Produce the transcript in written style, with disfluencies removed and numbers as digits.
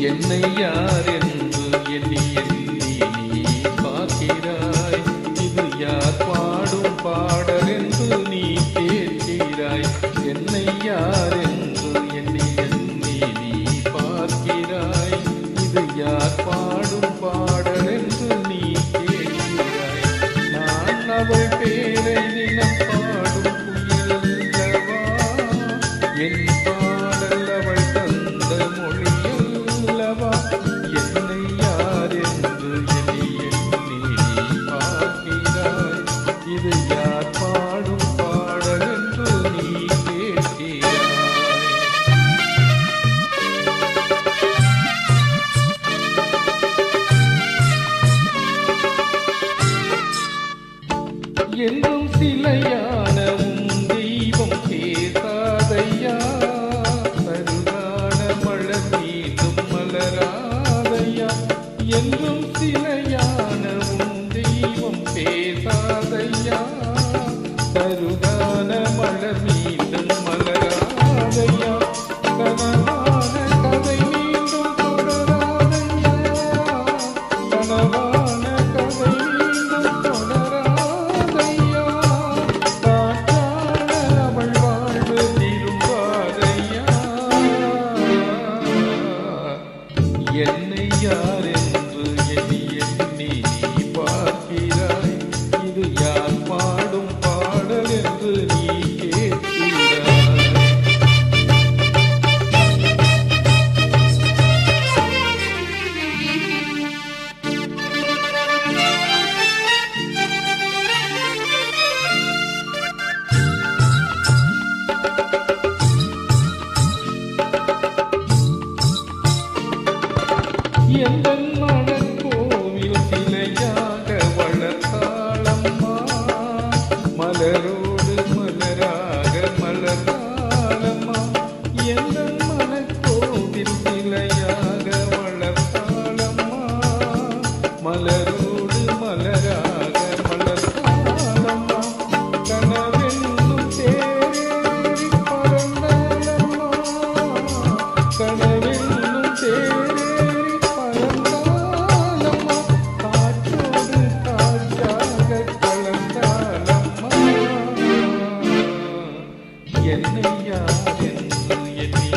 என்னை யார் என்று எண்ணி எண்ணி நீ பார்க்கிறாய். இது யார் பாடும் பாடல் என்று நீ கேட்கிறாய். என்னை யார் என்று எண்ணி எண்ணி நீ பார்க்கிறாய். இது யார் பாடும் பாடல் என்று நீ கேட்கிறாய். நான் அவள் பேரை தினம் பாடும் குயிலல்லவா, என் பாடல் அவள் தந்த மொழியல்லவா. என்னை யார் என்று எண்ணி எண்ணி நீ பார்க்கிறாய். இது யார் பாடும் பாடல் என்று நீ கேட்கிறாய். என்றும் சிலையான உன் தெய்வம் பேசாதையா. தருகான மலர் மீண்டும் மலராதையா. என்றும் சிலையான உன் தெய்வம் பேசாதையா. தருகான மலர் மீண்டும் மலராதையா. கனவான கதை மீண்டும் தொடராதையா. கனவான கதை மீண்டும் தொடராதையா. காற்றான அவள் வாழ்வு திரும்பாதையா. என்னை யார் என்று எண்ணி எண்ணி நீ பார்க்கிறாய். இது யார் பாடும் பாடல் என்று நீ கேட்கிறாய். எந்தன் மனக்கோவில் சிலையாக வளர்த்தாளம்மா. மலரோடு மலராக மலர்த்தாளம்மா. எந்தன் மனக்கோவில் சிலையாக வளர்த்தாளம்மா. மலரோடு மலராக மலர்த்தாளம்மா. கனவென்னும் தேரேறி பறந்தாளம்மா. கனவென்னும் தேரேறி பறந்தாளம்மா. காற்றோடு காற்றாக கலந்தாளம்மா. என்னை யார் என்று எண்ணி